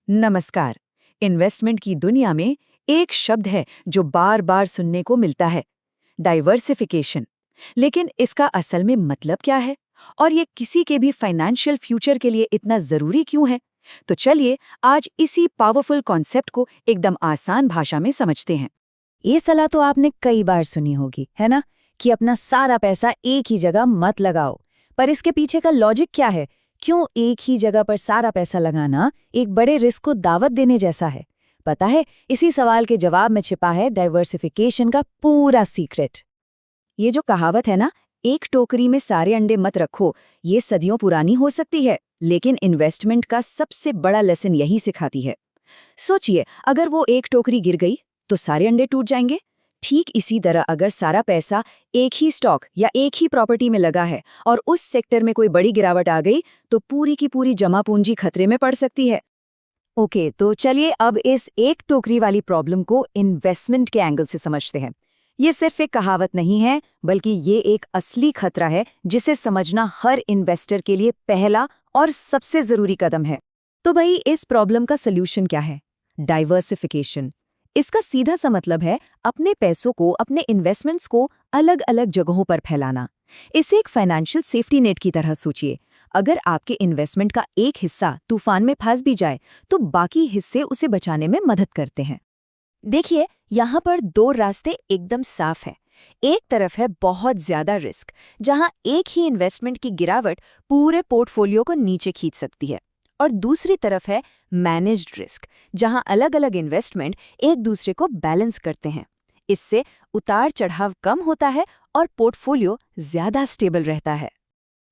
नमस्कार। इन्वेस्टमेंट की दुनिया में एक शब्द है जो बार बार सुनने को मिलता है, डाइवर्सिफिकेशन। लेकिन इसका असल में मतलब क्या है और ये किसी के भी फाइनेंशियल फ्यूचर के लिए इतना जरूरी क्यों है? तो चलिए आज इसी पावरफुल कॉन्सेप्ट को एकदम आसान भाषा में समझते हैं। ये सलाह तो आपने कई बार सुनी होगी, है ना? कि अपना सारा पैसा एक ही जगह मत लगाओ। पर इसके पीछे का लॉजिक क्या है? क्यों एक ही जगह पर सारा पैसा लगाना एक बड़े रिस्क को दावत देने जैसा है? पता है, इसी सवाल के जवाब में छिपा है डाइवर्सिफिकेशन का पूरा सीक्रेट। ये जो कहावत है ना, एक टोकरी में सारे अंडे मत रखो, ये सदियों पुरानी हो सकती है, लेकिन इन्वेस्टमेंट का सबसे बड़ा लेसन यही सिखाती है। सोचिए, अगर वो एक टोकरी गिर गई तो सारे अंडे टूट जाएंगे। ठीक इसी तरह अगर सारा पैसा एक ही स्टॉक या एक ही प्रॉपर्टी में लगा है और उस सेक्टर में कोई बड़ी गिरावट आ गई तो पूरी की पूरी जमा पूंजी खतरे में पड़ सकती है। ओके, तो चलिए अब इस एक टोकरी वाली प्रॉब्लम को इन्वेस्टमेंट के एंगल से समझते हैं। ये सिर्फ एक कहावत नहीं है, बल्कि ये एक असली खतरा है जिसे समझना हर इन्वेस्टर के लिए पहला और सबसे जरूरी कदम है। तो भाई, इस प्रॉब्लम का सल्यूशन क्या है? डाइवर्सिफिकेशन। इसका सीधा सा मतलब है अपने पैसों को, अपने इन्वेस्टमेंट्स को अलग अलग जगहों पर फैलाना। इसे एक फाइनेंशियल सेफ्टी नेट की तरह सोचिए। अगर आपके इन्वेस्टमेंट का एक हिस्सा तूफान में फंस भी जाए तो बाकी हिस्से उसे बचाने में मदद करते हैं। देखिए, यहाँ पर दो रास्ते एकदम साफ हैं। एक तरफ है बहुत ज्यादा रिस्क, जहाँ एक ही इन्वेस्टमेंट की गिरावट पूरे पोर्टफोलियो को नीचे खींच सकती है। और दूसरी तरफ है मैनेज्ड रिस्क, जहाँ अलग अलग इन्वेस्टमेंट एक दूसरे को बैलेंस करते हैं। इससे उतार चढ़ाव कम होता है और पोर्टफोलियो ज्यादा स्टेबल रहता है।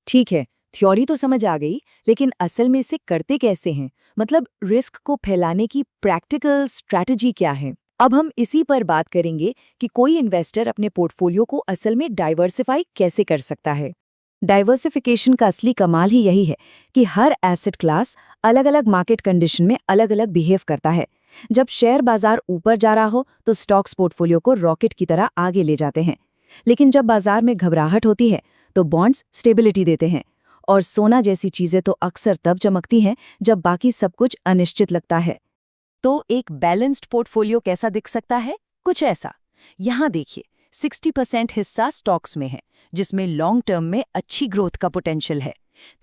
ठीक है, थ्योरी तो समझ आ गई, लेकिन असल में इसे करते कैसे हैं? मतलब रिस्क को फैलाने की प्रैक्टिकल स्ट्रैटेजी क्या है? अब हम इसी पर बात करेंगे कि कोई इन्वेस्टर अपने पोर्टफोलियो को असल में डाइवर्सिफाई कैसे कर सकता है। डाइवर्सिफिकेशन का असली कमाल ही यही है कि हर एसेट क्लास अलग अलग मार्केट कंडीशन में अलग अलग बिहेव करता है। जब शेयर बाजार ऊपर जा रहा हो तो स्टॉक्स पोर्टफोलियो को रॉकेट की तरह आगे ले जाते हैं, लेकिन जब बाजार में घबराहट होती है तो बॉन्ड्स स्टेबिलिटी देते हैं। और सोना जैसी चीजें तो अक्सर तब चमकती हैं जब बाकी सब कुछ अनिश्चित लगता है। तो एक बैलेंस्ड पोर्टफोलियो कैसा दिख सकता है? कुछ ऐसा। यहाँ देखिए, 60% हिस्सा स्टॉक्स में है, जिसमें लॉन्ग टर्म में अच्छी ग्रोथ का पोटेंशियल है।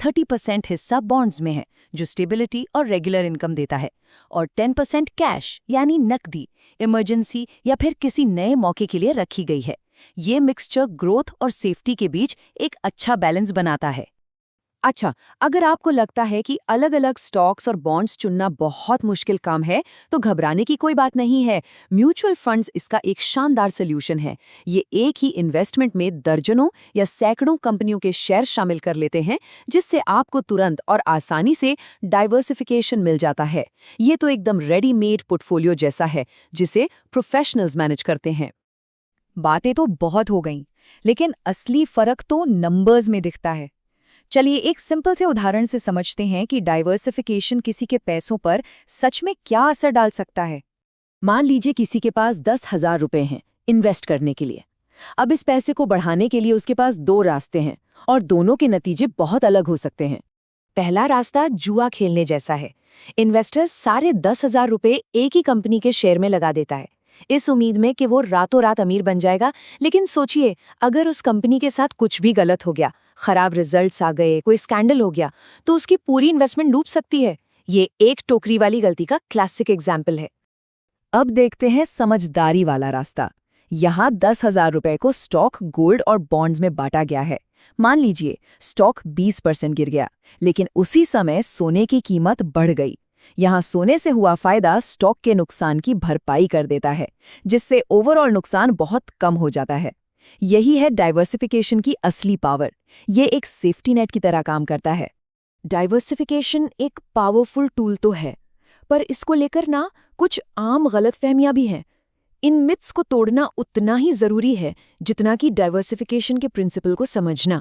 30% हिस्सा बॉन्ड्स में है, जो स्टेबिलिटी और रेगुलर इनकम देता है। और 10% कैश यानी नकदी, इमरजेंसी या फिर किसी नए मौके के लिए रखी गई है। ये मिक्सचर ग्रोथ और सेफ्टी के बीच एक अच्छा बैलेंस बनाता है। अच्छा, अगर आपको लगता है कि अलग अलग स्टॉक्स और बॉन्ड्स चुनना बहुत मुश्किल काम है, तो घबराने की कोई बात नहीं है। म्यूचुअल फंड्स इसका एक शानदार सॉल्यूशन है। ये एक ही इन्वेस्टमेंट में दर्जनों या सैकड़ों कंपनियों के शेयर शामिल कर लेते हैं, जिससे आपको तुरंत और आसानी से डाइवर्सिफिकेशन मिल जाता है। ये तो एकदम रेडीमेड पोर्टफोलियो जैसा है, जिसे प्रोफेशनल्स मैनेज करते हैं। बातें तो बहुत हो गईं, लेकिन असली फर्क तो नंबर्स में दिखता है। चलिए एक सिंपल से उदाहरण से समझते हैं कि डाइवर्सिफिकेशन किसी के पैसों पर सच में क्या असर डाल सकता है। मान लीजिए किसी के पास 10,000 रुपए हैं इन्वेस्ट करने के लिए। अब इस पैसे को बढ़ाने के लिए उसके पास दो रास्ते हैं और दोनों के नतीजे बहुत अलग हो सकते हैं। पहला रास्ता जुआ खेलने जैसा है। इन्वेस्टर सारे 10,000 रुपए एक ही कंपनी के शेयर में लगा देता है, इस उम्मीद में कि वो रातों रात अमीर बन जाएगा। लेकिन सोचिए, अगर उस कंपनी के साथ कुछ भी गलत हो गया, खराब रिजल्ट्स आ गए, कोई स्कैंडल हो गया, तो उसकी पूरी इन्वेस्टमेंट डूब सकती है। ये एक टोकरी वाली गलती का क्लासिक एग्जाम्पल है। अब देखते हैं समझदारी वाला रास्ता। यहाँ 10,000 रुपए को स्टॉक, गोल्ड और बॉन्ड्स में बांटा गया है। मान लीजिए स्टॉक 20% गिर गया, लेकिन उसी समय सोने की कीमत बढ़ गई। यहाँ सोने से हुआ फायदा स्टॉक के नुकसान की भरपाई कर देता है, जिससे ओवरऑल नुकसान बहुत कम हो जाता है। यही है डाइवर्सिफिकेशन की असली पावर। ये एक सेफ्टी नेट की तरह काम करता है। डाइवर्सिफिकेशन एक पावरफुल टूल तो है, पर इसको लेकर ना कुछ आम गलतफहमियां भी हैं। इन मिथ्स को तोड़ना उतना ही जरूरी है जितना कि डाइवर्सिफिकेशन के प्रिंसिपल को समझना।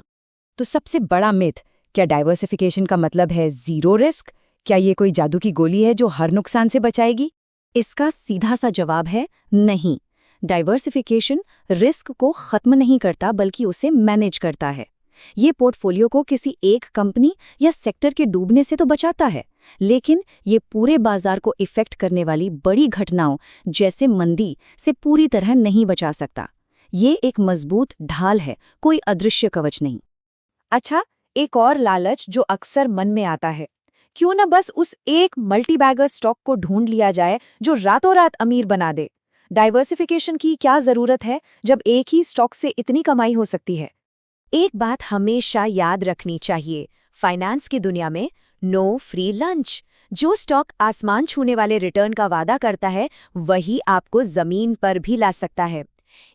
तो सबसे बड़ा मिथ, क्या डाइवर्सिफिकेशन का मतलब है जीरो रिस्क? क्या ये कोई जादू की गोली है जो हर नुकसान से बचाएगी? इसका सीधा सा जवाब है नहीं। डाइवर्सिफिकेशन रिस्क को खत्म नहीं करता, बल्कि उसे मैनेज करता है। ये पोर्टफोलियो को किसी एक कंपनी या सेक्टर के डूबने से तो बचाता है, लेकिन ये पूरे बाजार को इफेक्ट करने वाली बड़ी घटनाओं जैसे मंदी से पूरी तरह नहीं बचा सकता। ये एक मजबूत ढाल है, कोई अदृश्य कवच नहीं। अच्छा, एक और लालच जो अक्सर मन में आता है, क्यों न बस उस एक मल्टीबैगर स्टॉक को ढूंढ लिया जाए जो रातों रात अमीर बना दे। डाइवर्सिफिकेशन की क्या जरूरत है जब एक ही स्टॉक से इतनी कमाई हो सकती है? एक बात हमेशा याद रखनी चाहिए, फाइनेंस की दुनिया में नो फ्री लंच। जो स्टॉक आसमान छूने वाले रिटर्न का वादा करता है, वही आपको जमीन पर भी ला सकता है।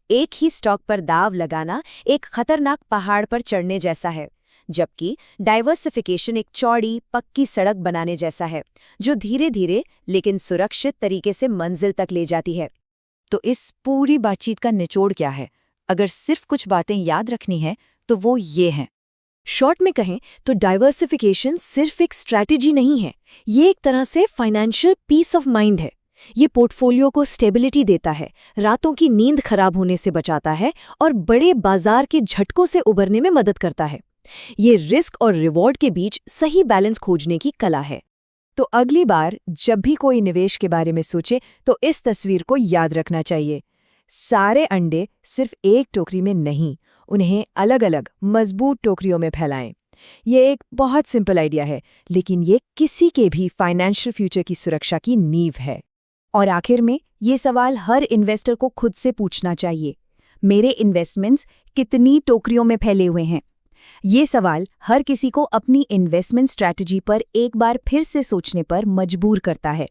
एक ही स्टॉक पर दाव लगाना एक खतरनाक पहाड़ पर चढ़ने जैसा है, जबकि डाइवर्सिफिकेशन एक चौड़ी पक्की सड़क बनाने जैसा है, जो धीरे धीरे लेकिन सुरक्षित तरीके से मंजिल तक ले जाती है। तो इस पूरी बातचीत का निचोड़ क्या है? अगर सिर्फ कुछ बातें याद रखनी है तो वो ये हैं। शॉर्ट में कहें तो डाइवर्सिफिकेशन सिर्फ एक स्ट्रैटेजी नहीं है, ये एक तरह से फाइनेंशियल पीस ऑफ माइंड है। ये पोर्टफोलियो को स्टेबिलिटी देता है, रातों की नींद खराब होने से बचाता है और बड़े बाजार के झटकों से उबरने में मदद करता है। ये रिस्क और रिवॉर्ड के बीच सही बैलेंस खोजने की कला है। तो अगली बार जब भी कोई निवेश के बारे में सोचे तो इस तस्वीर को याद रखना चाहिए। सारे अंडे सिर्फ एक टोकरी में नहीं, उन्हें अलग अलग मजबूत टोकरियों में फैलाएं। ये एक बहुत सिंपल आइडिया है, लेकिन ये किसी के भी फाइनेंशियल फ्यूचर की सुरक्षा की नींव है। और आखिर में ये सवाल हर इन्वेस्टर को खुद से पूछना चाहिए, मेरे इन्वेस्टमेंट्स कितनी टोकरियों में फैले हुए हैं? ये सवाल हर किसी को अपनी इन्वेस्टमेंट स्ट्रैटेजी पर एक बार फिर से सोचने पर मजबूर करता है।